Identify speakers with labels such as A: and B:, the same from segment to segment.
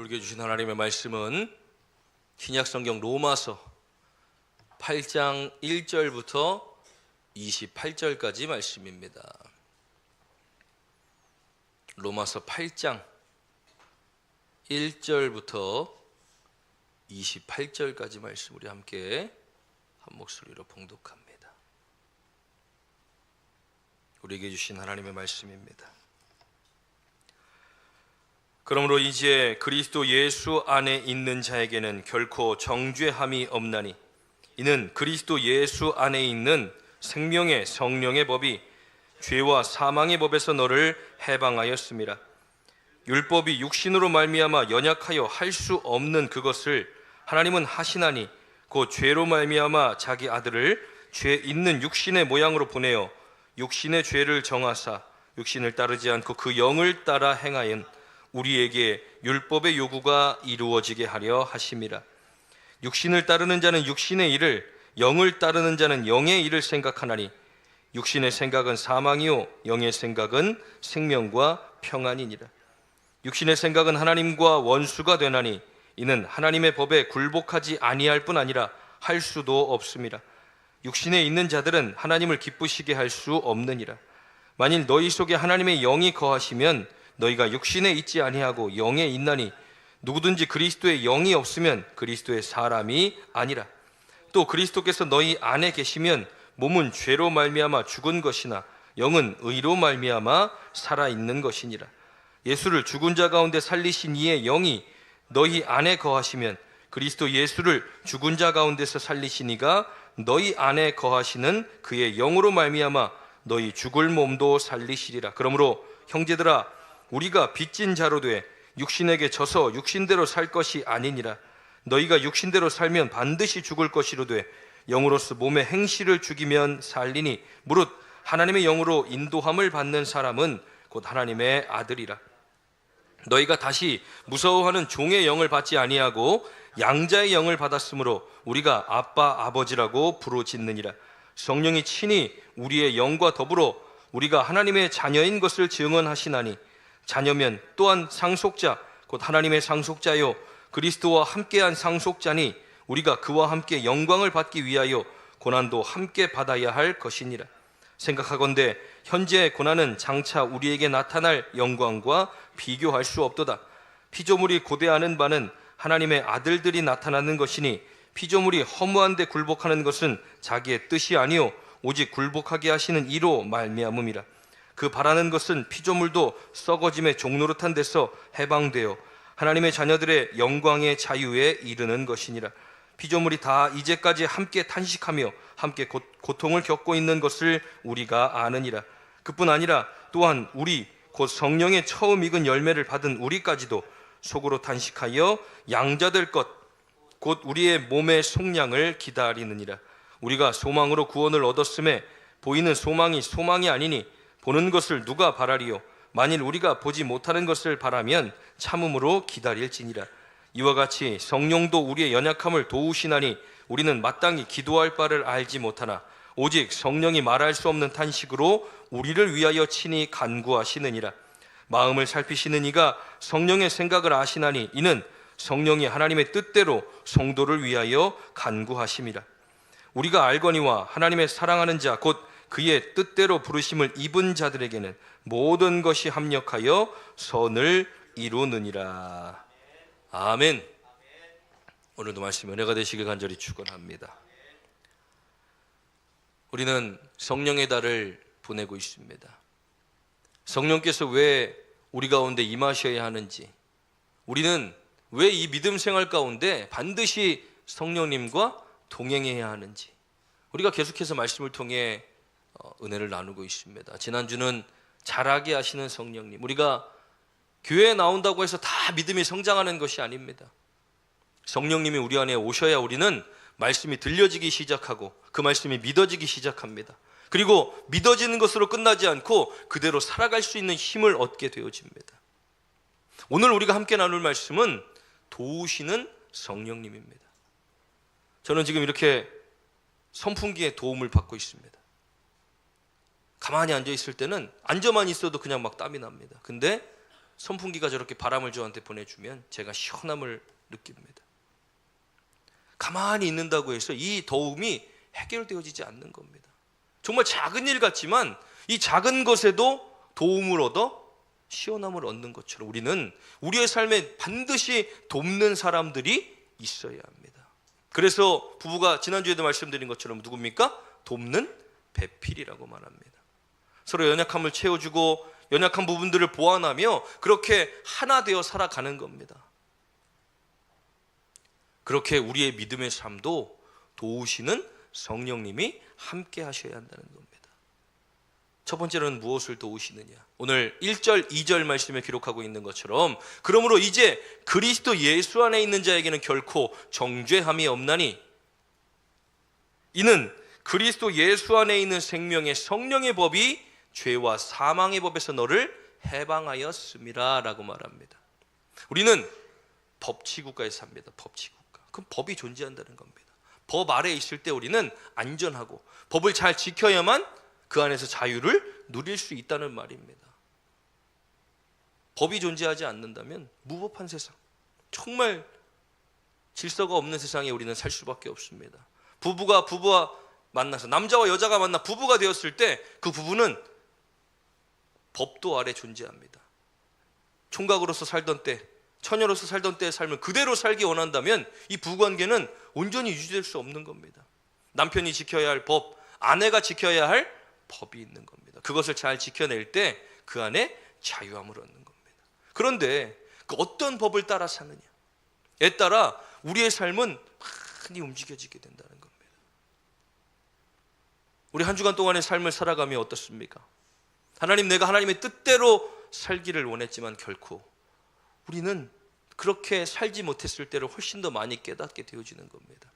A: 우리에게 주신 하나님의 말씀은 신약성경 로마서 8장 1절부터 28절까지 말씀입니다. 로마서 8장 1절부터 28절까지 말씀 우리 함께 한 목소리로 봉독합니다. 우리에게 주신 하나님의 말씀입니다. 그러므로 이제 그리스도 예수 안에 있는 자에게는 결코 정죄함이 없나니 이는 그리스도 예수 안에 있는 생명의 성령의 법이 죄와 사망의 법에서 너를 해방하였습니다. 율법이 육신으로 말미암아 연약하여 할 수 없는 그것을 하나님은 하시나니 곧 죄로 말미암아 자기 아들을 죄 있는 육신의 모양으로 보내어 육신의 죄를 정하사 육신을 따르지 않고 그 영을 따라 행하연 우리에게 율법의 요구가 이루어지게 하려 하심이라. 육신을 따르는 자는 육신의 일을, 영을 따르는 자는 영의 일을 생각하나니 육신의 생각은 사망이요 영의 생각은 생명과 평안이니라. 육신의 생각은 하나님과 원수가 되나니 이는 하나님의 법에 굴복하지 아니할 뿐 아니라 할 수도 없음이라. 육신에 있는 자들은 하나님을 기쁘시게 할 수 없느니라. 만일 너희 속에 하나님의 영이 거하시면 너희가 육신에 있지 아니하고 영에 있나니 누구든지 그리스도의 영이 없으면 그리스도의 사람이 아니라. 또 그리스도께서 너희 안에 계시면 몸은 죄로 말미암아 죽은 것이나 영은 의로 말미암아 살아있는 것이니라. 예수를 죽은 자 가운데 살리신 이의 영이 너희 안에 거하시면 그리스도 예수를 죽은 자 가운데서 살리신 이가 너희 안에 거하시는 그의 영으로 말미암아 너희 죽을 몸도 살리시리라. 그러므로 형제들아 우리가 빚진 자로 돼 육신에게 져서 육신대로 살 것이 아니니라. 너희가 육신대로 살면 반드시 죽을 것이로되 영으로서 몸의 행실을 죽이면 살리니 무릇 하나님의 영으로 인도함을 받는 사람은 곧 하나님의 아들이라. 너희가 다시 무서워하는 종의 영을 받지 아니하고 양자의 영을 받았으므로 우리가 아빠 아버지라고 부르짖느니라. 성령이 친히 우리의 영과 더불어 우리가 하나님의 자녀인 것을 증언하시나니 자녀면 또한 상속자 곧 하나님의 상속자요 그리스도와 함께한 상속자니 우리가 그와 함께 영광을 받기 위하여 고난도 함께 받아야 할 것이니라. 생각하건대 현재의 고난은 장차 우리에게 나타날 영광과 비교할 수 없도다. 피조물이 고대하는 바는 하나님의 아들들이 나타나는 것이니 피조물이 허무한 데 굴복하는 것은 자기의 뜻이 아니요 오직 굴복하게 하시는 이로 말미암음이라. 그 바라는 것은 피조물도 썩어짐의 종노릇한 데서 해방되어 하나님의 자녀들의 영광의 자유에 이르는 것이니라. 피조물이 다 이제까지 함께 탄식하며 함께 고통을 겪고 있는 것을 우리가 아느니라. 그뿐 아니라 또한 우리 곧 성령의 처음 익은 열매를 받은 우리까지도 속으로 탄식하여 양자될 것 곧 우리의 몸의 속량을 기다리느니라. 우리가 소망으로 구원을 얻었음에 보이는 소망이 아니니 보는 것을 누가 바라리요. 만일 우리가 보지 못하는 것을 바라면 참음으로 기다릴지니라. 이와 같이 성령도 우리의 연약함을 도우시나니 우리는 마땅히 기도할 바를 알지 못하나 오직 성령이 말할 수 없는 탄식으로 우리를 위하여 친히 간구하시느니라. 마음을 살피시는 이가 성령의 생각을 아시나니 이는 성령이 하나님의 뜻대로 성도를 위하여 간구하심이라. 우리가 알거니와 하나님의 사랑하는 자 곧 그의 뜻대로 부르심을 입은 자들에게는 모든 것이 합력하여 선을 이루느니라. 아멘. 오늘도 말씀 은혜가 되시길 간절히 축원합니다. 우리는 성령의 달을 보내고 있습니다. 성령께서 왜 우리 가운데 임하셔야 하는지, 우리는 왜 이 믿음 생활 가운데 반드시 성령님과 동행해야 하는지 우리가 계속해서 말씀을 통해 은혜를 나누고 있습니다. 지난주는 자라게 하시는 성령님, 우리가 교회에 나온다고 해서 다 믿음이 성장하는 것이 아닙니다. 성령님이 우리 안에 오셔야 우리는 말씀이 들려지기 시작하고 그 말씀이 믿어지기 시작합니다. 그리고 믿어지는 것으로 끝나지 않고 그대로 살아갈 수 있는 힘을 얻게 되어집니다. 오늘 우리가 함께 나눌 말씀은 도우시는 성령님입니다. 저는 지금 이렇게 선풍기의 도움을 받고 있습니다. 가만히 앉아 있을 때는 앉아만 있어도 그냥 막 땀이 납니다. 근데 선풍기가 저렇게 바람을 저한테 보내주면 제가 시원함을 느낍니다. 가만히 있는다고 해서 이 더움이 해결되어지지 않는 겁니다. 정말 작은 일 같지만 이 작은 것에도 도움을 얻어 시원함을 얻는 것처럼 우리는 우리의 삶에 반드시 돕는 사람들이 있어야 합니다. 그래서 부부가 지난주에도 말씀드린 것처럼 누굽니까? 돕는 배필이라고 말합니다. 서로 연약함을 채워주고 연약한 부분들을 보완하며 그렇게 하나 되어 살아가는 겁니다. 그렇게 우리의 믿음의 삶도 도우시는 성령님이 함께 하셔야 한다는 겁니다. 첫 번째로는 무엇을 도우시느냐? 오늘 1절, 2절 말씀에 기록하고 있는 것처럼 그러므로 이제 그리스도 예수 안에 있는 자에게는 결코 정죄함이 없나니 이는 그리스도 예수 안에 있는 생명의 성령의 법이 죄와 사망의 법에서 너를 해방하였음이라 라고 말합니다. 우리는 법치국가에 삽니다. 법치국가. 그럼 법이 존재한다는 겁니다. 법 아래에 있을 때 우리는 안전하고 법을 잘 지켜야만 그 안에서 자유를 누릴 수 있다는 말입니다. 법이 존재하지 않는다면 무법한 세상, 정말 질서가 없는 세상에 우리는 살 수밖에 없습니다. 부부가 부부와 만나서 남자와 여자가 만나 부부가 되었을 때 그 부부는 법도 아래 존재합니다. 총각으로서 살던 때, 처녀로서 살던 때의 삶을 그대로 살기 원한다면 이 부부관계는 온전히 유지될 수 없는 겁니다. 남편이 지켜야 할 법, 아내가 지켜야 할 법이 있는 겁니다. 그것을 잘 지켜낼 때 그 안에 자유함을 얻는 겁니다. 그런데 그 어떤 법을 따라 사느냐에 따라 우리의 삶은 많이 움직여지게 된다는 겁니다. 우리 한 주간 동안의 삶을 살아가며 어떻습니까? 하나님, 내가 하나님의 뜻대로 살기를 원했지만 결코 우리는 그렇게 살지 못했을 때를 훨씬 더 많이 깨닫게 되어지는 겁니다.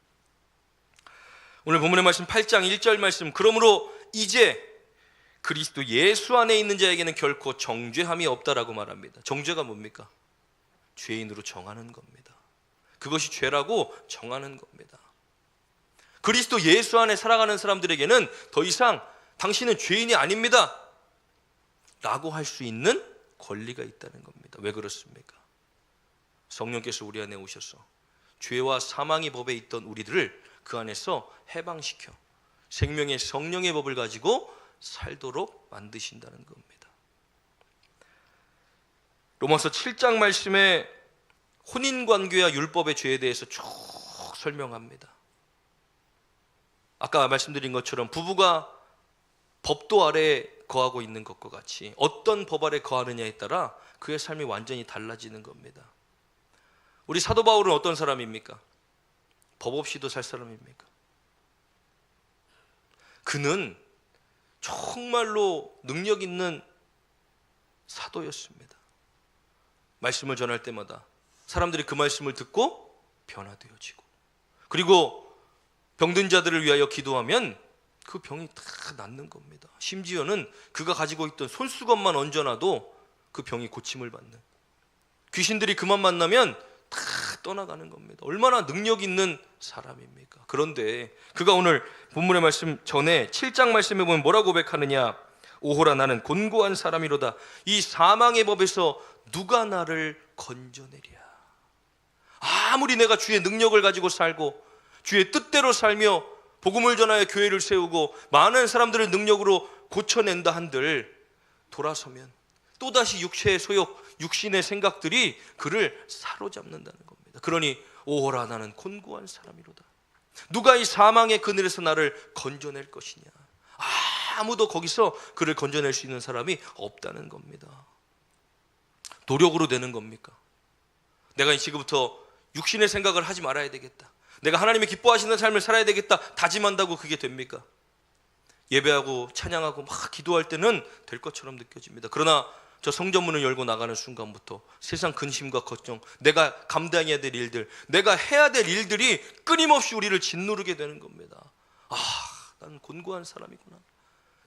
A: 오늘 본문의 말씀 8장 1절 말씀, 그러므로 이제 그리스도 예수 안에 있는 자에게는 결코 정죄함이 없다라고 말합니다. 정죄가 뭡니까? 죄인으로 정하는 겁니다. 그것이 죄라고 정하는 겁니다. 그리스도 예수 안에 살아가는 사람들에게는 더 이상 당신은 죄인이 아닙니다 라고 할 수 있는 권리가 있다는 겁니다. 왜 그렇습니까? 성령께서 우리 안에 오셔서 죄와 사망의 법에 있던 우리들을 그 안에서 해방시켜 생명의 성령의 법을 가지고 살도록 만드신다는 겁니다. 로마서 7장 말씀에 혼인관계와 율법의 죄에 대해서 쭉 설명합니다. 아까 말씀드린 것처럼 부부가 법도 아래에 거하고 있는 것과 같이 어떤 법 아래 거하느냐에 따라 그의 삶이 완전히 달라지는 겁니다. 우리 사도 바울은 어떤 사람입니까? 법 없이도 살 사람입니까? 그는 정말로 능력 있는 사도였습니다. 말씀을 전할 때마다 사람들이 그 말씀을 듣고 변화되어지고, 그리고 병든 자들을 위하여 기도하면 그 병이 다 낫는 겁니다. 심지어는 그가 가지고 있던 손수건만 얹어놔도 그 병이 고침을 받는, 귀신들이 그만 만나면 다 떠나가는 겁니다. 얼마나 능력 있는 사람입니까? 그런데 그가 오늘 본문의 말씀 전에 7장 말씀에 보면 뭐라고 고백하느냐? 오호라, 나는 곤고한 사람이로다. 이 사망의 법에서 누가 나를 건져내랴. 아무리 내가 주의 능력을 가지고 살고 주의 뜻대로 살며 복음을 전하여 교회를 세우고 많은 사람들을 능력으로 고쳐낸다 한들 돌아서면 또다시 육체의 소욕, 육신의 생각들이 그를 사로잡는다는 겁니다. 그러니 오호라, 나는 곤고한 사람이로다. 누가 이 사망의 그늘에서 나를 건져낼 것이냐. 아무도 거기서 그를 건져낼 수 있는 사람이 없다는 겁니다. 노력으로 되는 겁니까? 내가 지금부터 육신의 생각을 하지 말아야 되겠다, 내가 하나님이 기뻐하시는 삶을 살아야 되겠다 다짐한다고 그게 됩니까? 예배하고 찬양하고 막 기도할 때는 될 것처럼 느껴집니다. 그러나 저 성전문을 열고 나가는 순간부터 세상 근심과 걱정, 내가 감당해야 될 일들, 내가 해야 될 일들이 끊임없이 우리를 짓누르게 되는 겁니다. 난 곤고한 사람이구나.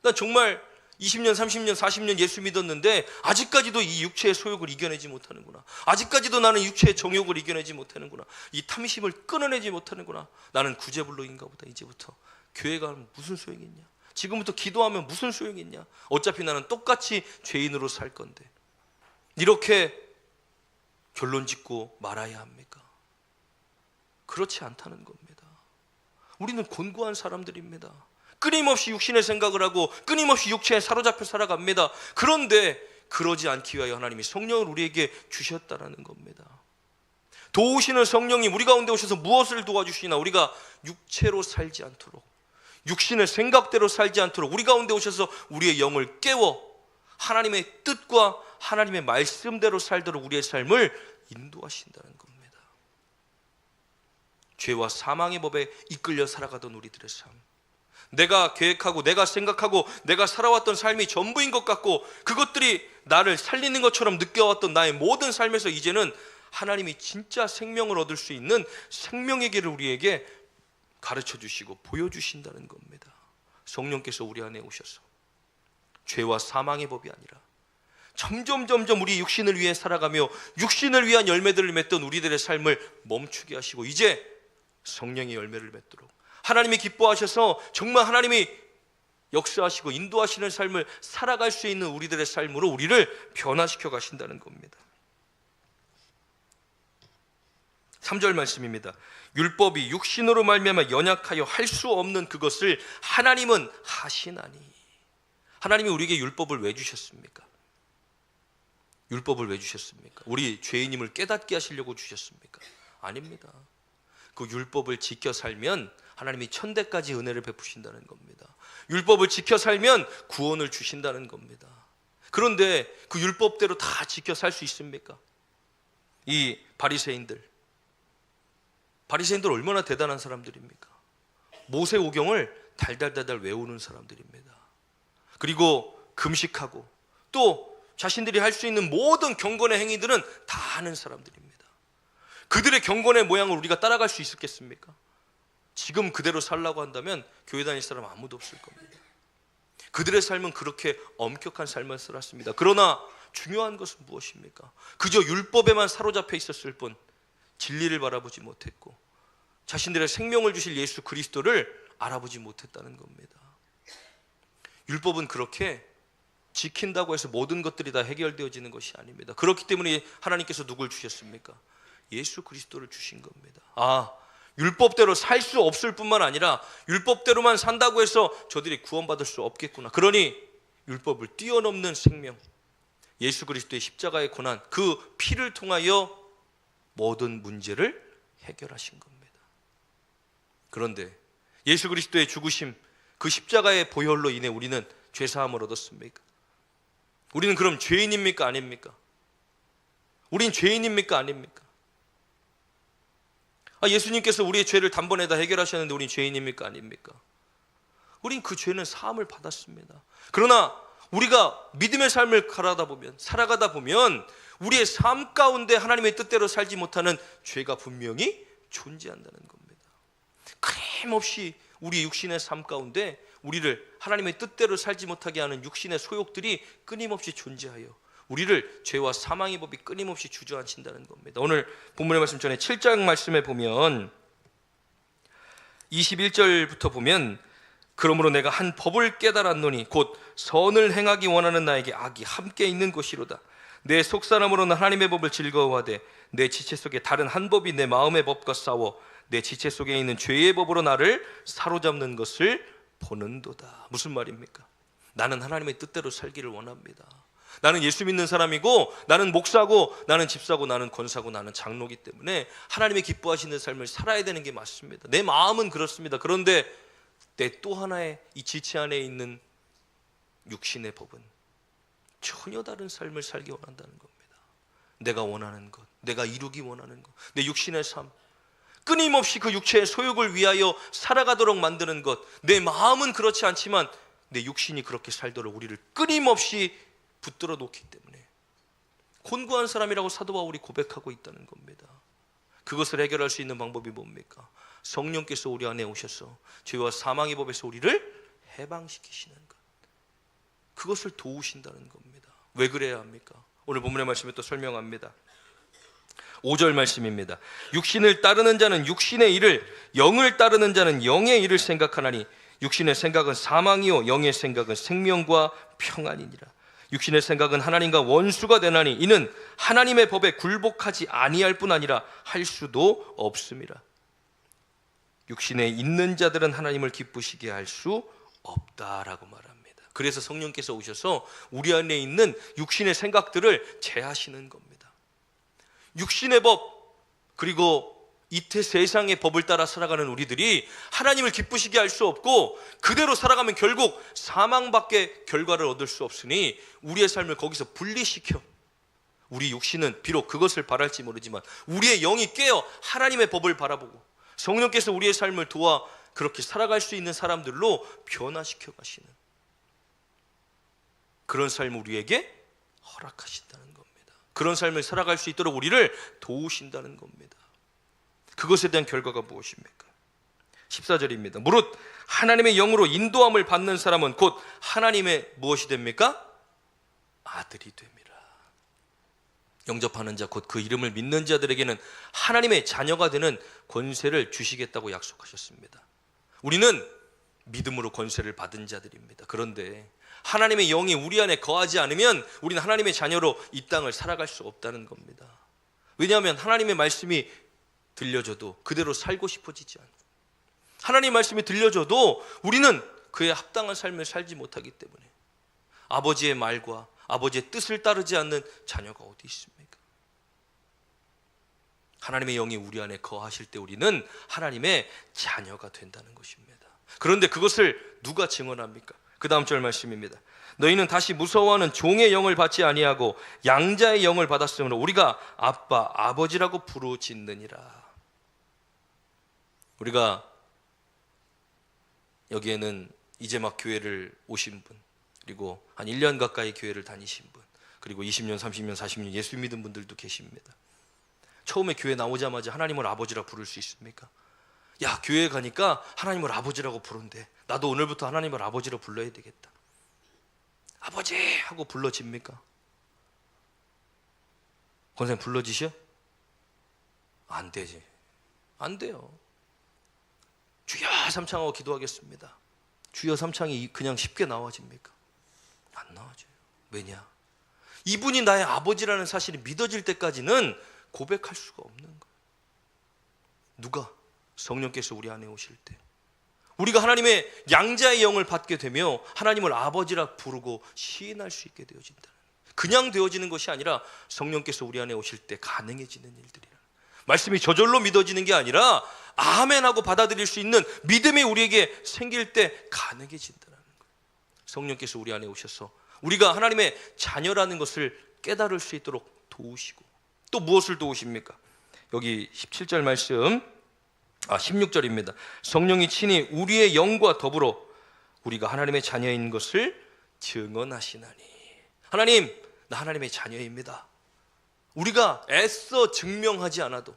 A: 난 정말 20년, 30년, 40년 예수 믿었는데 아직까지도 이 육체의 소욕을 이겨내지 못하는구나. 아직까지도 나는 육체의 정욕을 이겨내지 못하는구나. 이 탐심을 끊어내지 못하는구나. 나는 구제불능인가 보다. 이제부터 교회 가면 무슨 소용이 있냐, 지금부터 기도하면 무슨 소용이 있냐, 어차피 나는 똑같이 죄인으로 살 건데. 이렇게 결론 짓고 말아야 합니까? 그렇지 않다는 겁니다. 우리는 곤고한 사람들입니다. 끊임없이 육신의 생각을 하고 끊임없이 육체에 사로잡혀 살아갑니다. 그런데 그러지 않기 위하여 하나님이 성령을 우리에게 주셨다는 겁니다. 도우시는 성령이 우리 가운데 오셔서 무엇을 도와주시나? 우리가 육체로 살지 않도록, 육신의 생각대로 살지 않도록 우리 가운데 오셔서 우리의 영을 깨워 하나님의 뜻과 하나님의 말씀대로 살도록 우리의 삶을 인도하신다는 겁니다. 죄와 사망의 법에 이끌려 살아가던 우리들의 삶, 내가 계획하고 내가 생각하고 내가 살아왔던 삶이 전부인 것 같고 그것들이 나를 살리는 것처럼 느껴왔던 나의 모든 삶에서 이제는 하나님이 진짜 생명을 얻을 수 있는 생명의 길을 우리에게 가르쳐 주시고 보여주신다는 겁니다. 성령께서 우리 안에 오셔서 죄와 사망의 법이 아니라 점점 우리 육신을 위해 살아가며 육신을 위한 열매들을 맺던 우리들의 삶을 멈추게 하시고 이제 성령의 열매를 맺도록 하나님이 기뻐하셔서 정말 하나님이 역사하시고 인도하시는 삶을 살아갈 수 있는 우리들의 삶으로 우리를 변화시켜 가신다는 겁니다. 3절 말씀입니다. 율법이 육신으로 말미암아 연약하여 할 수 없는 그것을 하나님은 하시나니. 하나님이 우리에게 율법을 왜 주셨습니까? 율법을 왜 주셨습니까? 우리 죄인임을 깨닫게 하시려고 주셨습니까? 아닙니다. 그 율법을 지켜 살면 하나님이 천대까지 은혜를 베푸신다는 겁니다. 율법을 지켜 살면 구원을 주신다는 겁니다. 그런데 그 율법대로 다 지켜 살 수 있습니까? 이 바리새인들 얼마나 대단한 사람들입니까? 모세오경을 달달달달 외우는 사람들입니다. 그리고 금식하고 또 자신들이 할 수 있는 모든 경건의 행위들은 다 하는 사람들입니다. 그들의 경건의 모양을 우리가 따라갈 수 있었겠습니까? 지금 그대로 살라고 한다면 교회 다닐 사람 아무도 없을 겁니다. 그들의 삶은 그렇게 엄격한 삶을 살았습니다. 그러나 중요한 것은 무엇입니까? 그저 율법에만 사로잡혀 있었을 뿐 진리를 바라보지 못했고 자신들의 생명을 주실 예수 그리스도를 알아보지 못했다는 겁니다. 율법은 그렇게 지킨다고 해서 모든 것들이 다 해결되어지는 것이 아닙니다. 그렇기 때문에 하나님께서 누굴 주셨습니까? 예수 그리스도를 주신 겁니다. 율법대로 살 수 없을 뿐만 아니라 율법대로만 산다고 해서 저들이 구원받을 수 없겠구나. 그러니 율법을 뛰어넘는 생명, 예수 그리스도의 십자가의 고난, 그 피를 통하여 모든 문제를 해결하신 겁니다. 그런데 예수 그리스도의 죽으심, 그 십자가의 보혈로 인해 우리는 죄사함을 얻었습니까? 우리는 그럼 죄인입니까? 아닙니까? 우린 죄인입니까? 아닙니까? 예수님께서 우리의 죄를 단번에 다 해결하셨는데 우린 죄인입니까? 아닙니까? 우린 그 죄는 사함을 받았습니다. 그러나 우리가 믿음의 삶을 살아가다 보면 우리의 삶 가운데 하나님의 뜻대로 살지 못하는 죄가 분명히 존재한다는 겁니다. 끊임없이 우리 육신의 삶 가운데 우리를 하나님의 뜻대로 살지 못하게 하는 육신의 소욕들이 끊임없이 존재하여 우리를 죄와 사망의 법이 끊임없이 주저앉힌다는 겁니다. 오늘 본문의 말씀 전에 7장 말씀에 보면 21절부터 보면 그러므로 내가 한 법을 깨달았노니 곧 선을 행하기 원하는 나에게 악이 함께 있는 것이로다. 내 속사람으로는 하나님의 법을 즐거워하되 내 지체 속에 다른 한 법이 내 마음의 법과 싸워 내 지체 속에 있는 죄의 법으로 나를 사로잡는 것을 보는도다. 무슨 말입니까? 나는 하나님의 뜻대로 살기를 원합니다. 나는 예수 믿는 사람이고 나는 목사고 나는 집사고 나는 권사고 나는 장로기 때문에 하나님의 기뻐하시는 삶을 살아야 되는 게 맞습니다. 내 마음은 그렇습니다. 그런데 내 또 하나의 이 지체 안에 있는 육신의 법은 전혀 다른 삶을 살기 원한다는 겁니다. 내가 원하는 것, 내가 이루기 원하는 것, 내 육신의 삶, 끊임없이 그 육체의 소욕을 위하여 살아가도록 만드는 것, 내 마음은 그렇지 않지만 내 육신이 그렇게 살도록 우리를 끊임없이 붙들어 놓기 때문에 곤고한 사람이라고 사도 바울이 고백하고 있다는 겁니다. 그것을 해결할 수 있는 방법이 뭡니까? 성령께서 우리 안에 오셔서 죄와 사망의 법에서 우리를 해방시키시는 것, 그것을 도우신다는 겁니다. 왜 그래야 합니까? 오늘 본문의 말씀에 또 설명합니다. 5절 말씀입니다. 육신을 따르는 자는 육신의 일을, 영을 따르는 자는 영의 일을 생각하나니 육신의 생각은 사망이요 영의 생각은 생명과 평안이니라. 육신의 생각은 하나님과 원수가 되나니 이는 하나님의 법에 굴복하지 아니할 뿐 아니라 할 수도 없습니다. 육신에 있는 자들은 하나님을 기쁘시게 할 수 없다라고 말합니다. 그래서 성령께서 오셔서 우리 안에 있는 육신의 생각들을 제하시는 겁니다. 육신의 법, 그리고 이태 세상의 법을 따라 살아가는 우리들이 하나님을 기쁘시게 할 수 없고 그대로 살아가면 결국 사망밖에 결과를 얻을 수 없으니 우리의 삶을 거기서 분리시켜 우리 육신은 비록 그것을 바랄지 모르지만 우리의 영이 깨어 하나님의 법을 바라보고 성령께서 우리의 삶을 도와 그렇게 살아갈 수 있는 사람들로 변화시켜 가시는 그런 삶을 우리에게 허락하신다는 겁니다. 그런 삶을 살아갈 수 있도록 우리를 도우신다는 겁니다. 그것에 대한 결과가 무엇입니까? 14절입니다. 무릇 하나님의 영으로 인도함을 받는 사람은 곧 하나님의 무엇이 됩니까? 아들이 됩니다. 영접하는 자 곧 그 이름을 믿는 자들에게는 하나님의 자녀가 되는 권세를 주시겠다고 약속하셨습니다. 우리는 믿음으로 권세를 받은 자들입니다. 그런데 하나님의 영이 우리 안에 거하지 않으면 우리는 하나님의 자녀로 이 땅을 살아갈 수 없다는 겁니다. 왜냐하면 하나님의 말씀이 들려줘도 그대로 살고 싶어지지 않고 하나님의 말씀이 들려줘도 우리는 그에 합당한 삶을 살지 못하기 때문에 아버지의 말과 아버지의 뜻을 따르지 않는 자녀가 어디 있습니까? 하나님의 영이 우리 안에 거하실 때 우리는 하나님의 자녀가 된다는 것입니다. 그런데 그것을 누가 증언합니까? 그 다음 절 말씀입니다. 너희는 다시 무서워하는 종의 영을 받지 아니하고 양자의 영을 받았으므로 우리가 아빠, 아버지라고 부르짖느니라. 우리가 여기에는 이제 막 교회를 오신 분, 그리고 한 1년 가까이 교회를 다니신 분, 그리고 20년, 30년, 40년 예수 믿은 분들도 계십니다. 처음에 교회 나오자마자 하나님을 아버지라 부를 수 있습니까? 야, 교회 가니까 하나님을 아버지라고 부른대. 나도 오늘부터 하나님을 아버지로 불러야 되겠다. 아버지 하고 불러집니까? 권사님 불러지셔? 안 되지. 안 돼요. 주여 삼창하고 기도하겠습니다. 주여 삼창이 그냥 쉽게 나와집니까? 안 나와져요. 왜냐? 이분이 나의 아버지라는 사실이 믿어질 때까지는 고백할 수가 없는 거예요. 누가? 성령께서 우리 안에 오실 때 우리가 하나님의 양자의 영을 받게 되며 하나님을 아버지라 부르고 시인할 수 있게 되어진다. 그냥 되어지는 것이 아니라 성령께서 우리 안에 오실 때 가능해지는 일들이라. 말씀이 저절로 믿어지는 게 아니라 아멘하고 받아들일 수 있는 믿음이 우리에게 생길 때 가능해진다는 거예요. 성령께서 우리 안에 오셔서 우리가 하나님의 자녀라는 것을 깨달을 수 있도록 도우시고 또 무엇을 도우십니까? 여기 17절 말씀 16절입니다. 성령이 친히 우리의 영과 더불어 우리가 하나님의 자녀인 것을 증언하시나니. 하나님, 나 하나님의 자녀입니다. 우리가 애써 증명하지 않아도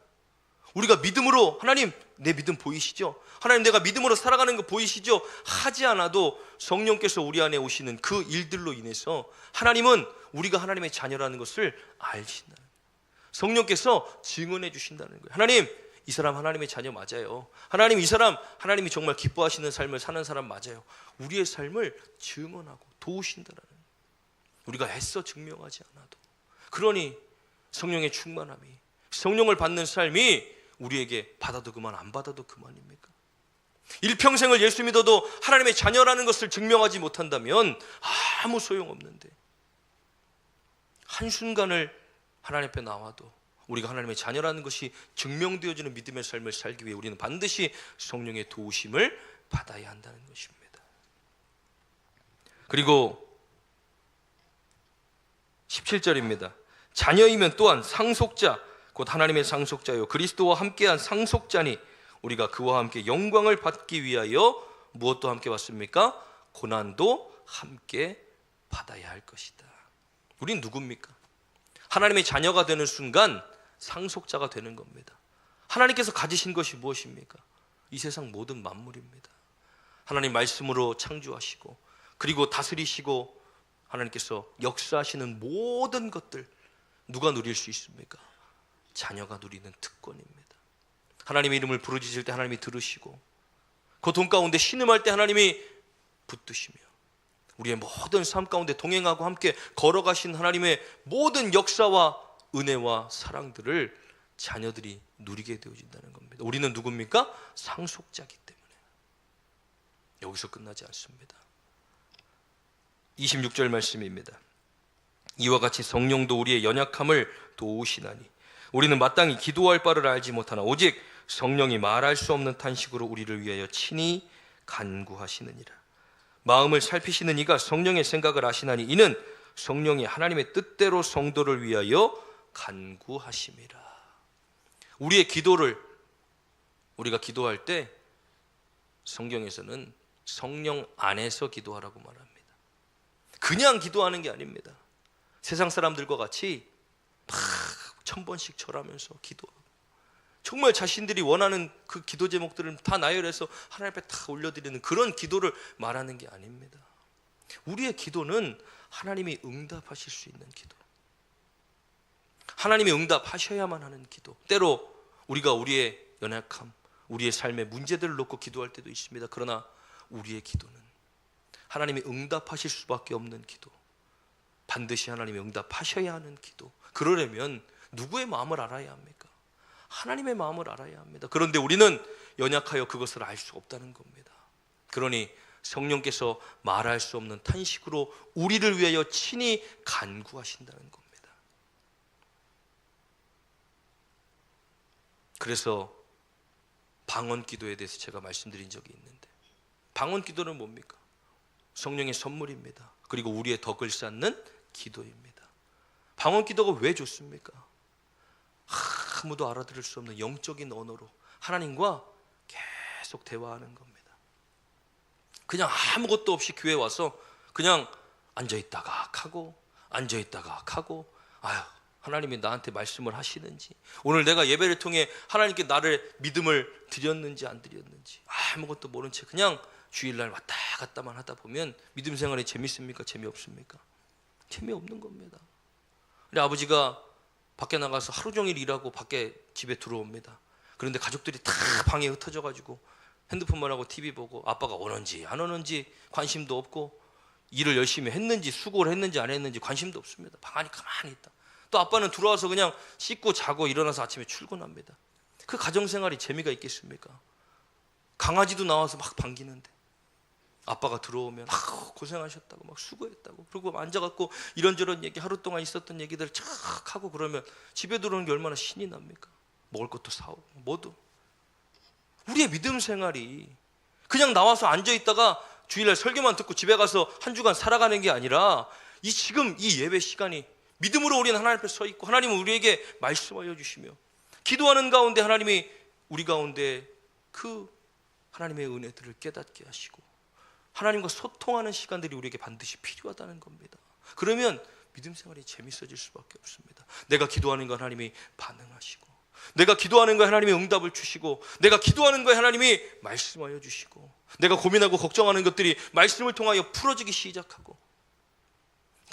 A: 우리가 믿음으로 하나님 내 믿음 보이시죠? 하나님 내가 믿음으로 살아가는 거 보이시죠? 하지 않아도 성령께서 우리 안에 오시는 그 일들로 인해서 하나님은 우리가 하나님의 자녀라는 것을 알신다는 거예요. 성령께서 증언해 주신다는 거예요. 하나님, 이 사람 하나님의 자녀 맞아요. 하나님, 이 사람 하나님이 정말 기뻐하시는 삶을 사는 사람 맞아요. 우리의 삶을 증언하고 도우신다는 거예요. 우리가 애써 증명하지 않아도. 그러니 성령의 충만함이, 성령을 받는 삶이 우리에게 받아도 그만 안 받아도 그만입니까? 일평생을 예수 믿어도 하나님의 자녀라는 것을 증명하지 못한다면 아무 소용없는데 한순간을 하나님 앞에 나와도 우리가 하나님의 자녀라는 것이 증명되어지는 믿음의 삶을 살기 위해 우리는 반드시 성령의 도우심을 받아야 한다는 것입니다. 그리고 17절입니다. 자녀이면 또한 상속자 곧 하나님의 상속자요 그리스도와 함께한 상속자니 우리가 그와 함께 영광을 받기 위하여 무엇도 함께 받습니까? 고난도 함께 받아야 할 것이다. 우린 누굽니까? 하나님의 자녀가 되는 순간 상속자가 되는 겁니다. 하나님께서 가지신 것이 무엇입니까? 이 세상 모든 만물입니다. 하나님 말씀으로 창조하시고 그리고 다스리시고 하나님께서 역사하시는 모든 것들 누가 누릴 수 있습니까? 자녀가 누리는 특권입니다. 하나님의 이름을 부르짖을 때 하나님이 들으시고 고통 가운데 신음할 때 하나님이 붙드시며 우리의 모든 삶 가운데 동행하고 함께 걸어가신 하나님의 모든 역사와 은혜와 사랑들을 자녀들이 누리게 되어진다는 겁니다. 우리는 누굽니까? 상속자이기 때문에. 여기서 끝나지 않습니다. 26절 말씀입니다. 이와 같이 성령도 우리의 연약함을 도우시나니 우리는 마땅히 기도할 바를 알지 못하나 오직 성령이 말할 수 없는 탄식으로 우리를 위하여 친히 간구하시느니라. 마음을 살피시는 이가 성령의 생각을 아시나니 이는 성령이 하나님의 뜻대로 성도를 위하여 간구하심이라. 우리의 기도를 우리가 기도할 때 성경에서는 성령 안에서 기도하라고 말합니다. 그냥 기도하는 게 아닙니다. 세상 사람들과 같이 막 1000번씩 절하면서 기도하고 정말 자신들이 원하는 그 기도 제목들을 다 나열해서 하나님 앞에 다 올려드리는 그런 기도를 말하는 게 아닙니다. 우리의 기도는 하나님이 응답하실 수 있는 기도, 하나님이 응답하셔야만 하는 기도. 때로 우리가 우리의 연약함, 우리의 삶의 문제들을 놓고 기도할 때도 있습니다. 그러나 우리의 기도는 하나님이 응답하실 수밖에 없는 기도, 반드시 하나님이 응답하셔야 하는 기도. 그러려면 누구의 마음을 알아야 합니까? 하나님의 마음을 알아야 합니다. 그런데 우리는 연약하여 그것을 알 수 없다는 겁니다. 그러니 성령께서 말할 수 없는 탄식으로 우리를 위하여 친히 간구하신다는 겁니다. 그래서 방언 기도에 대해서 제가 말씀드린 적이 있는데, 방언 기도는 뭡니까? 성령의 선물입니다. 그리고 우리의 덕을 쌓는 기도입니다. 방언 기도가 왜 좋습니까? 아무도 알아들을 수 없는 영적인 언어로 하나님과 계속 대화하는 겁니다. 그냥 아무것도 없이 교회 와서 그냥 앉아있다가 하고 앉아있다가 하고, 아유, 하나님이 나한테 말씀을 하시는지, 오늘 내가 예배를 통해 하나님께 나를 믿음을 드렸는지 안 드렸는지 아무것도 모른 채 그냥 주일날 왔다 갔다만 하다 보면 믿음 생활이 재밌습니까? 재미없습니까? 재미없는 겁니다. 우리 아버지가 밖에 나가서 하루 종일 일하고 밖에 집에 들어옵니다. 그런데 가족들이 다 방에 흩어져가지고 핸드폰만 하고 TV 보고 아빠가 오는지 안 오는지 관심도 없고, 일을 열심히 했는지 수고를 했는지 안 했는지 관심도 없습니다. 방 안에 가만히 있다. 또 아빠는 들어와서 그냥 씻고 자고 일어나서 아침에 출근합니다. 그 가정생활이 재미가 있겠습니까? 강아지도 나와서 막 반기는데 아빠가 들어오면 고생하셨다고 막 수고했다고, 그리고 앉아갖고 이런저런 얘기, 하루 동안 있었던 얘기들 쫙 하고 그러면 집에 들어오는 게 얼마나 신이 납니까? 먹을 것도 사오고 뭐도. 우리의 믿음 생활이 그냥 나와서 앉아있다가 주일날 설교만 듣고 집에 가서 한 주간 살아가는 게 아니라 지금 이 예배 시간이 믿음으로 우리는 하나님 앞에 서 있고 하나님은 우리에게 말씀하여 주시며 기도하는 가운데 하나님이 우리 가운데 그 하나님의 은혜들을 깨닫게 하시고 하나님과 소통하는 시간들이 우리에게 반드시 필요하다는 겁니다. 그러면 믿음 생활이 재밌어질 수밖에 없습니다. 내가 기도하는 거 하나님이 반응하시고, 내가 기도하는 거에 하나님이 응답을 주시고, 내가 기도하는 거에 하나님이 말씀하여 주시고, 내가 고민하고 걱정하는 것들이 말씀을 통하여 풀어지기 시작하고,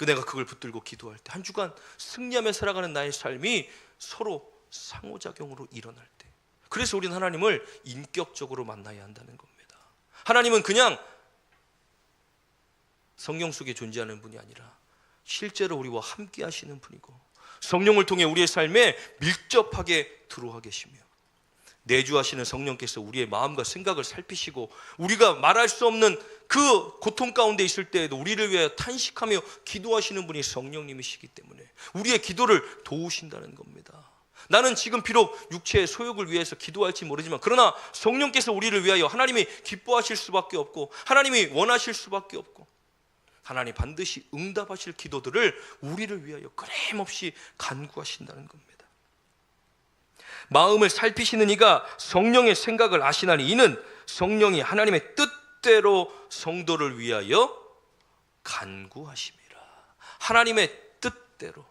A: 내가 그걸 붙들고 기도할 때 한 주간 승리하며 살아가는 나의 삶이 서로 상호작용으로 일어날 때, 그래서 우리는 하나님을 인격적으로 만나야 한다는 겁니다. 하나님은 그냥 성령 속에 존재하는 분이 아니라 실제로 우리와 함께 하시는 분이고 성령을 통해 우리의 삶에 밀접하게 들어와 계시며 내주하시는 성령께서 우리의 마음과 생각을 살피시고 우리가 말할 수 없는 그 고통 가운데 있을 때에도 우리를 위하여 탄식하며 기도하시는 분이 성령님이시기 때문에 우리의 기도를 도우신다는 겁니다. 나는 지금 비록 육체의 소욕을 위해서 기도할지 모르지만 그러나 성령께서 우리를 위하여 하나님이 기뻐하실 수밖에 없고 하나님이 원하실 수밖에 없고 하나님 반드시 응답하실 기도들을 우리를 위하여 끊임없이 간구하신다는 겁니다. 마음을 살피시는 이가 성령의 생각을 아시나니 이는 성령이 하나님의 뜻대로 성도를 위하여 간구하심이라. 하나님의 뜻대로.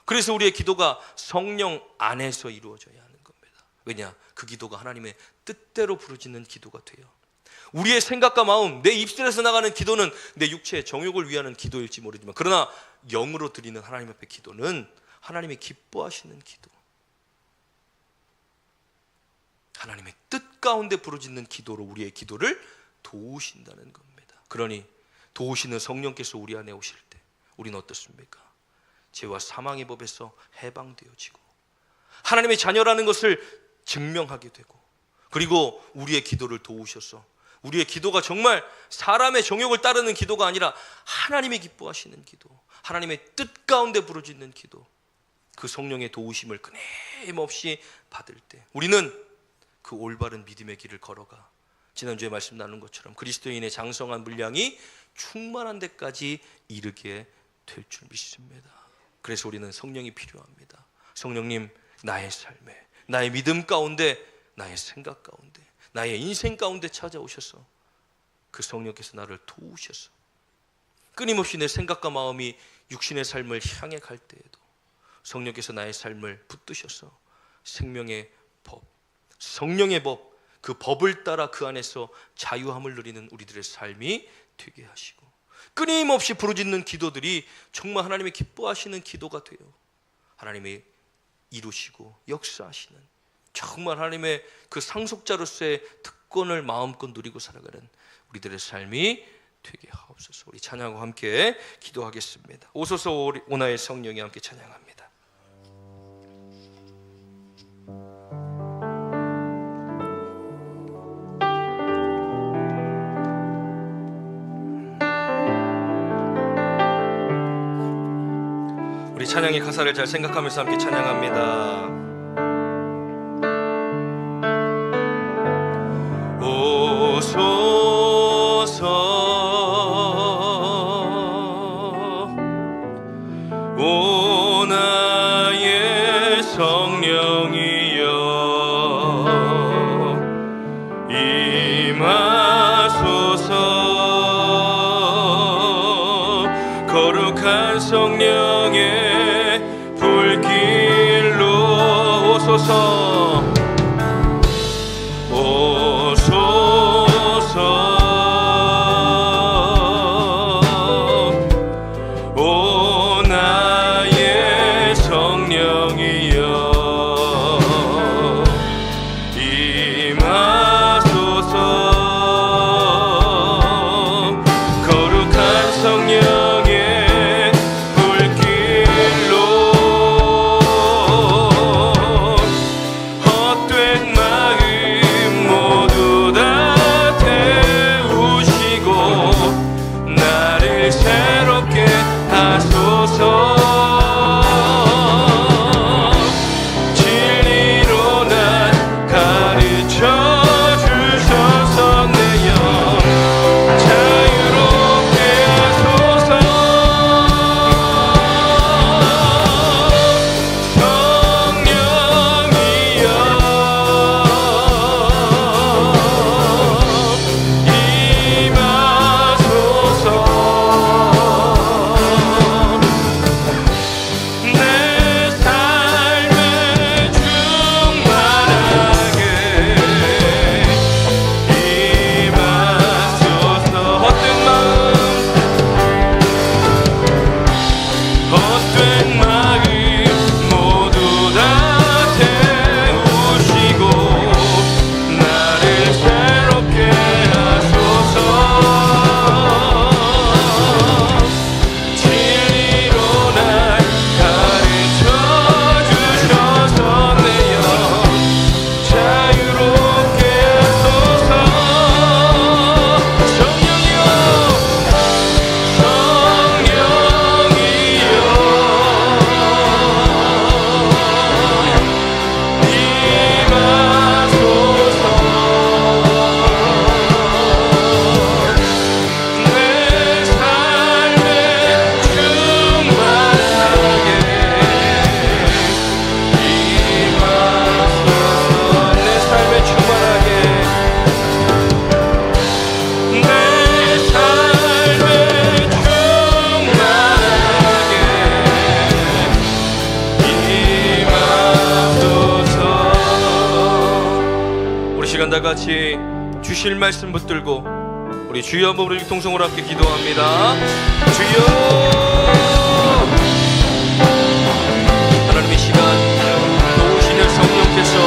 A: 그래서 우리의 기도가 성령 안에서 이루어져야 하는 겁니다. 왜냐? 그 기도가 하나님의 뜻대로 부르짖는 기도가 돼요. 우리의 생각과 마음, 내 입술에서 나가는 기도는 내 육체의 정욕을 위하는 기도일지 모르지만 그러나 영으로 드리는 하나님 앞의 기도는 하나님이 기뻐하시는 기도, 하나님의 뜻 가운데 부르짖는 기도로 우리의 기도를 도우신다는 겁니다. 그러니 도우시는 성령께서 우리 안에 오실 때 우리는 어떻습니까? 죄와 사망의 법에서 해방되어지고 하나님의 자녀라는 것을 증명하게 되고, 그리고 우리의 기도를 도우셔서 우리의 기도가 정말 사람의 정욕을 따르는 기도가 아니라 하나님이 기뻐하시는 기도, 하나님의 뜻 가운데 부르짖는 기도, 그 성령의 도우심을 끊임없이 받을 때 우리는 그 올바른 믿음의 길을 걸어가 지난주에 말씀 나눈 것처럼 그리스도인의 장성한 분량이 충만한 데까지 이르게 될 줄 믿습니다. 그래서 우리는 성령이 필요합니다. 성령님, 나의 삶에, 나의 믿음 가운데, 나의 생각 가운데, 나의 인생 가운데 찾아오셔서 그 성령께서 나를 도우셔서 끊임없이 내 생각과 마음이 육신의 삶을 향해 갈 때에도 성령께서 나의 삶을 붙드셔서 생명의 법, 성령의 법, 그 법을 따라 그 안에서 자유함을 누리는 우리들의 삶이 되게 하시고, 끊임없이 부르짖는 기도들이 정말 하나님이 기뻐하시는 기도가 돼요. 하나님이 이루시고 역사하시는, 정말 하나님의 그 상속자로서의 특권을 마음껏 누리고 살아가는 우리들의 삶이 되게 하옵소서. 우리 찬양과 함께 기도하겠습니다. 오소서 오나의 성령이 함께 찬양합니다. 우리 찬양의 가사를 잘 생각하면서 함께 찬양합니다. 오 나의 성령이여 임하소서. 거룩한 성령의 불길로 오소서. 다 같이 주실 말씀 붙들고 우리 주여 한번 우리 통성으로 함께 기도합니다. 주여, 하나님의 시간 도우시는 성령께서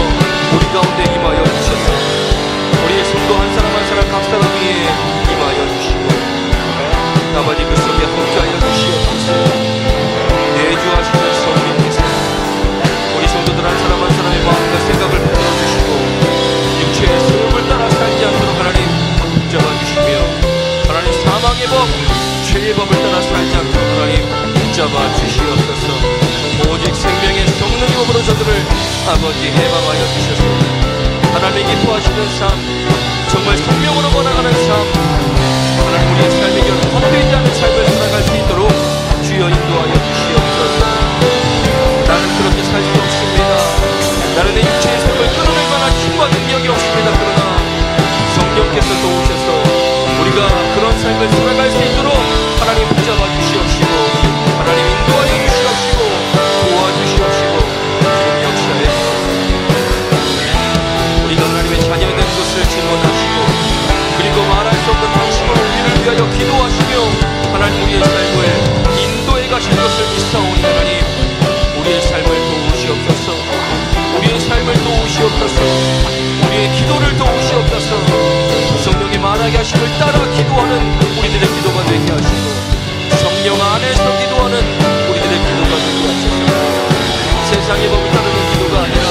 A: 우리 가운데 임하여 주셔서 우리의 성도 한 사람 한 사람 각 사람 위에 임하여 주시고 붙잡아 주시옵소서. 오직 생명의 성령님으로 저들을 아버지 해방하여 주셔서 하나님이 기뻐하시는 삶, 정말 생명으로 번화가는 삶, 하나님 우리의 삶의 결 헛되지 않은 삶을 살아갈 수 있도록 주여 인도하여 주시옵소서. 나는 그렇게 살 수 없습니다. 나는 내 육체의 삶을 끌어낼 만한 힘과 능력이 없습니다. 그러나 성령께서 도우셔서 우리가 그런 삶을 살아갈 수 있도록 하나님 붙잡아 주시옵시고 하나님 인도하여 주시옵시고 도와주시옵시고 주님 역사에 우리가 하나님의 자녀된 것을 증언하시고 그리고 말할 수 없는 당신을 우리를 위하여 기도하시며 하나님 우리의 삶을 인도해 가실 것을 믿사오니 하나님 우리의 삶을 도우시옵소서. 우리의 삶을 도우시옵소서. 우리의 기도를 도우시옵소서. 성령이 말하게 하심을 따라 기도하는 우리들의 기도가 되게 하시고 성령 안에서 기도하는 우리들의 기도가 되게 하소서. 세상의 법을 따르는 기도가 아니라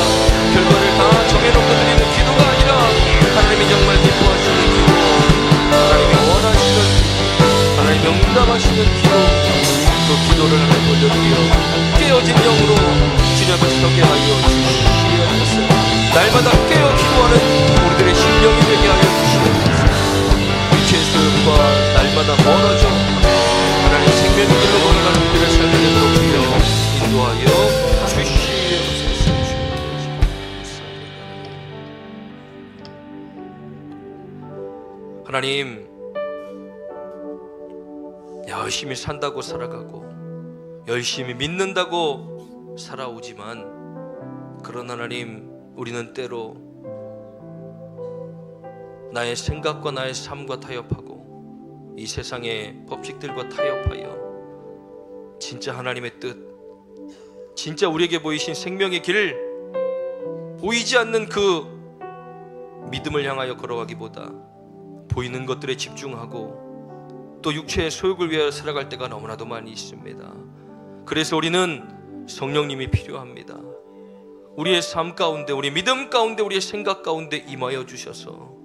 A: 결과를 다 정해놓고 드리는 기도가 아니라 하나님이 정말 기뻐하시는 기도, 하나님이 원하시는 기도, 하나님이 응답하시는 기도, 그 기도를 하나님 올려드려 깨어진 영으로 주님 앞에 서게 하여 주시옵소서. 날마다 깨어 기도하는 우리들의 심령이 되게 하여 주시옵소서. 육체의 소욕과 날마다 멀어져 하나님 생명의 길로 걸어가는 우리들의 삶이 되도록 주여 인도하여 주시옵소서. 하나님 열심히 산다고 살아가고 열심히 믿는다고 살아오지만 그런 하나님 우리는 때로 나의 생각과 나의 삶과 타협하고 이 세상의 법칙들과 타협하여 진짜 하나님의 뜻, 진짜 우리에게 보이신 생명의 길, 보이지 않는 그 믿음을 향하여 걸어가기보다 보이는 것들에 집중하고 또 육체의 소욕을 위하여 살아갈 때가 너무나도 많이 있습니다. 그래서 우리는 성령님이 필요합니다. 우리의 삶 가운데, 우리 믿음 가운데, 우리의 생각 가운데 임하여 주셔서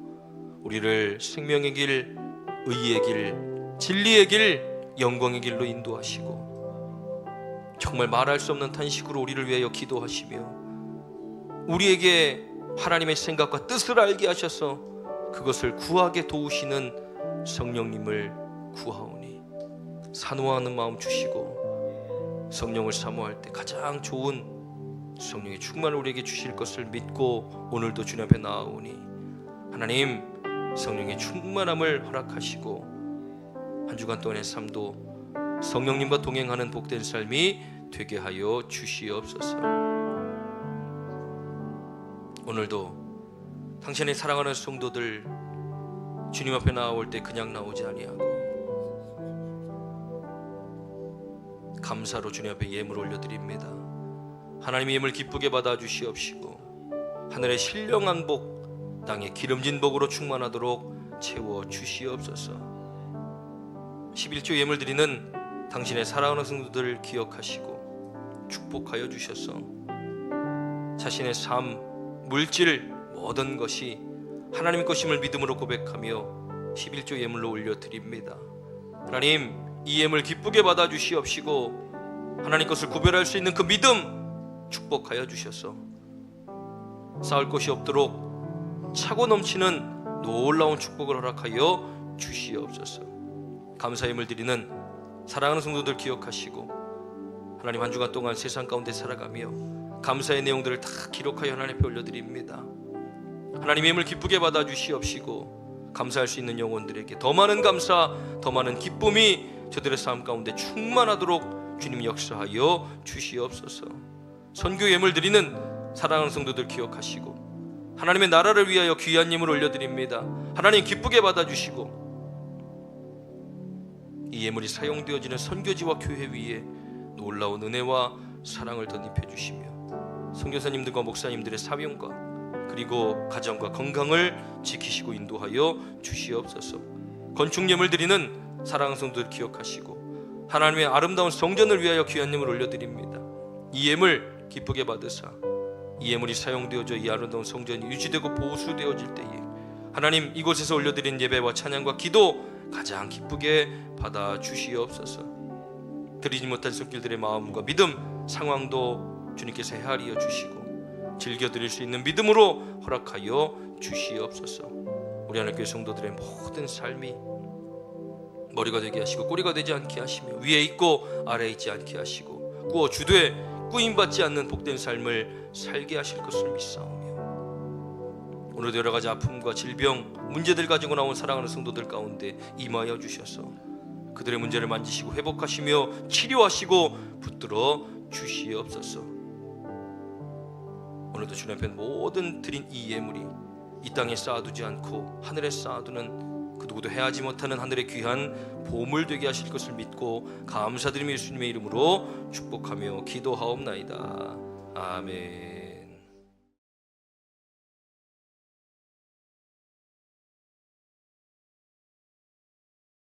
A: 우리를 생명의 길, 의의 길, 진리의 길, 영광의 길로 인도하시고 정말 말할 수 없는 탄식으로 우리를 위하여 기도하시며 우리에게 하나님의 생각과 뜻을 알게 하셔서 그것을 구하게 도우시는 성령님을 구하오니 산호하는 마음 주시고 성령을 사모할 때 가장 좋은 성령의 충만을 우리에게 주실 것을 믿고 오늘도 주님 앞에 나아오니 하나님 성령의 충만함을 허락하시고 한 주간 동안의 삶도 성령님과 동행하는 복된 삶이 되게 하여 주시옵소서. 오늘도 당신의 사랑하는 성도들 주님 앞에 나올 때 그냥 나오지 아니하고 감사로 주님 앞에 예물 올려드립니다. 하나님의 예물 기쁘게 받아 주시옵시고 하늘의 신령한 복, 땅의 기름진 복으로 충만하도록 채워 주시옵소서. 11조 예물 드리는 당신의 사랑하는 성도들을 기억하시고 축복하여 주셔서 자신의 삶, 물질, 모든 것이 하나님 것임을 믿음으로 고백하며 11조 예물로 올려드립니다. 하나님 이 예물 기쁘게 받아 주시옵시고 하나님 것을 구별할 수 있는 그 믿음 축복하여 주셔서 쌓을 것이 없도록 차고 넘치는 놀라운 축복을 허락하여 주시옵소서. 감사 예물 드리는 사랑하는 성도들 기억하시고 하나님 한 주간 동안 세상 가운데 살아가며 감사의 내용들을 다 기록하여 하나님 앞에 올려드립니다. 하나님 예물 기쁘게 받아 주시옵시고 감사할 수 있는 영혼들에게 더 많은 감사, 더 많은 기쁨이 저들의 삶 가운데 충만하도록 주님 역사하여 주시옵소서. 선교 예물 드리는 사랑하는 성도들 기억하시고 하나님의 나라를 위하여 귀한 예물 올려드립니다. 하나님 기쁘게 받아주시고 이 예물이 사용되어지는 선교지와 교회 위에 놀라운 은혜와 사랑을 덧입혀 주시며 선교사님들과 목사님들의 사명과 그리고 가정과 건강을 지키시고 인도하여 주시옵소서. 건축 예물 드리는 사랑하는 성도들 기억하시고 하나님의 아름다운 성전을 위하여 귀한 예물 올려드립니다. 이 예물 기쁘게 받으사 이 예물이 사용되어져 이 아름다운 성전이 유지되고 보수되어질 때에 하나님 이곳에서 올려드린 예배와 찬양과 기도 가장 기쁘게 받아 주시옵소서. 드리지 못한 손길들의 마음과 믿음, 상황도 주님께서 헤아리어 주시고 즐겨 드릴 수 있는 믿음으로 허락하여 주시옵소서. 우리 하나님교회 성도들의 모든 삶이 머리가 되게 하시고 꼬리가 되지 않게 하시며 위에 있고 아래에 있지 않게 하시고 꾸어 주되 꾸임받지 않는 복된 삶을 살게 하실 것을 믿사오며, 오늘도 여러 가지 아픔과 질병, 문제들 가지고 나온 사랑하는 성도들 가운데 임하여 주셔서 그들의 문제를 만지시고 회복하시며 치료하시고 붙들어 주시옵소서. 오늘도 주님 앞에 모든 드린 이 예물이 이 땅에 쌓아두지 않고 하늘에 쌓아두는 그 누구도 해하지 못하는 하늘의 귀한 보물 되게 하실 것을 믿고 감사드리며 예수님의 이름으로 축복하며 기도하옵나이다. 아멘.